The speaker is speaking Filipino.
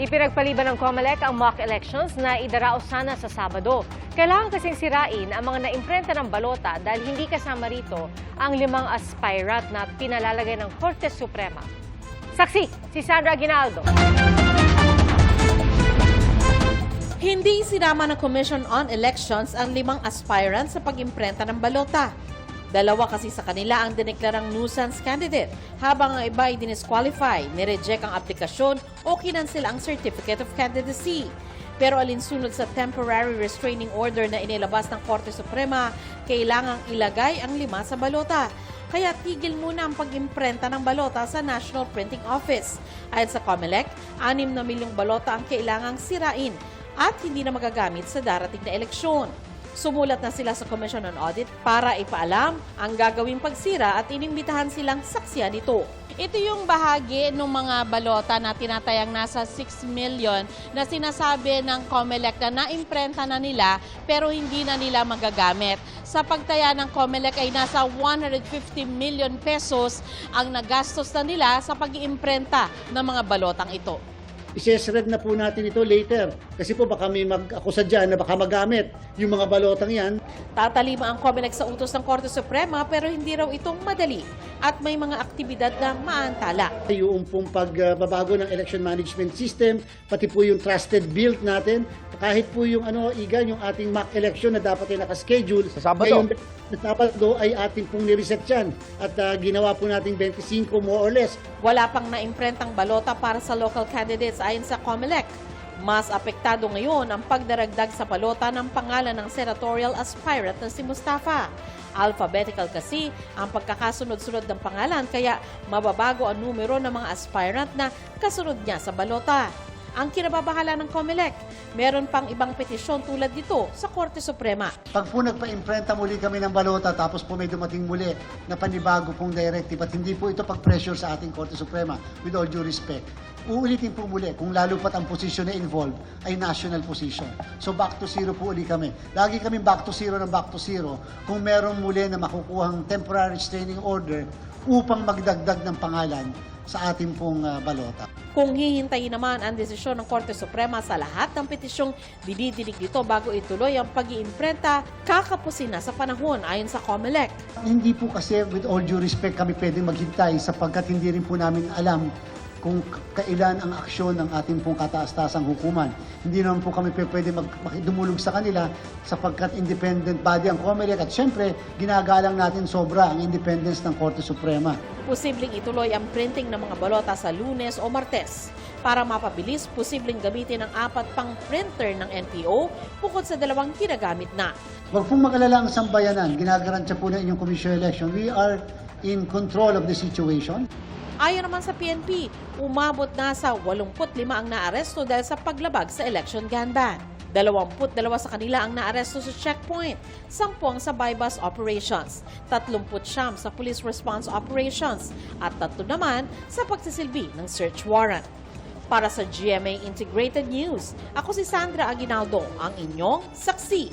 Ipinagpaliban ng COMELEC ang mock elections na idarao sana sa Sabado. Kailangan kasing sirain ang mga naimprenta ng balota dahil hindi kasama rito ang 5 aspirant na pinalalagay ng Korte Suprema. Saksi, si Sandra Aguinaldo. Hindi sinama ng Commission on Elections ang 5 aspirants sa pag-imprenta ng balota. 2 kasi sa kanila ang dineklarang nuisance candidate, habang ang iba ay dinisqualify, nireject ang aplikasyon o kinansel ang Certificate of Candidacy. Pero alinsunod sa temporary restraining order na inilabas ng Korte Suprema, kailangang ilagay ang 5 sa balota. Kaya tigil muna ang pag-imprenta ng balota sa National Printing Office. Ayon sa COMELEC, 6 na milyong balota ang kailangang sirain at hindi na magagamit sa darating na eleksyon. Sumulat na sila sa Commission on Audit para ipaalam ang gagawing pagsira at inimbitahan silang saksiyan ito. Ito yung bahagi ng mga balota na tinatayang nasa 6 million na sinasabi ng COMELEC na naimprenta na nila pero hindi na nila magagamit. Sa pagtaya ng COMELEC ay nasa 150 million pesos ang nagastos na nila sa pag-iimprenta ng mga balotang ito. Isesred na po natin ito later. Kasi po baka may mag-akusa dyan na baka magamit yung mga balotang yan. Tatalima ang COMELEC sa utos ng Korte Suprema pero hindi raw itong madali at may mga aktibidad na maantala. Yung pong pagbabago ng election management system, pati po yung trusted build natin, kahit po yung yung ating mock election na dapat ay nakaschedule. Sa Sabado. Ngayon, sa Sabado ay ating pong nireset yan at ginawa po nating 25 more or less. Wala pang naimprentang balota para sa local candidates ayon sa COMELEC. Mas apektado ngayon ang pagdaragdag sa balota ng pangalan ng senatorial aspirant na si Mustafa. Alphabetical kasi ang pagkakasunod-sunod ng pangalan kaya mababago ang numero ng mga aspirant na kasunod niya sa balota. Ang kinababahala ng COMELEC, meron pang ibang petisyon tulad dito sa Korte Suprema. Pag po nagpa-imprenta muli kami ng balota tapos po may dumating muli na panibago pong directive at hindi po ito pag-pressure sa ating Korte Suprema, with all due respect, uulitin po muli kung lalo pat ang posisyon na involved ay national position. So back to zero po uli kami. Lagi kami back to zero ng back to zero kung meron muli na makukuhang temporary restraining order upang magdagdag ng pangalan sa ating pong balota. Kung hihintayin naman ang desisyon ng Korte Suprema sa lahat ng petisyong dinidinig dito bago ituloy ang pag-iimprenta, kakapusin na sa panahon ayon sa COMELEC. Hindi po kasi with all due respect kami pwedeng maghintay sapagkat hindi rin po namin alam kung kailan ang aksyon ng ating pong kataas-taasang hukuman. Hindi naman po kami pwede dumulog sa kanila sapagkat independent body ang COMELEC at syempre ginagalang natin sobra ang independence ng Korte Suprema. Posibleng ituloy ang printing ng mga balota sa Lunes o Martes. Para mapabilis, posibleng gamitin ang 4 pang printer ng NPO bukod sa 2 ginagamit na. Huwag pong mag-alala ang sambayanan. Ginagarantiya po ng inyong Commission election. We are in control of the situation. Ayon naman sa PNP, umabot na sa 85 ang naaresto dahil sa paglabag sa election gun ban. 22 sa kanila ang naaresto sa checkpoint, 10 sa bypass operations, 39 sa police response operations, at 3 naman sa pagsisilbi ng search warrant. Para sa GMA Integrated News, ako si Sandra Aguinaldo, ang inyong saksi.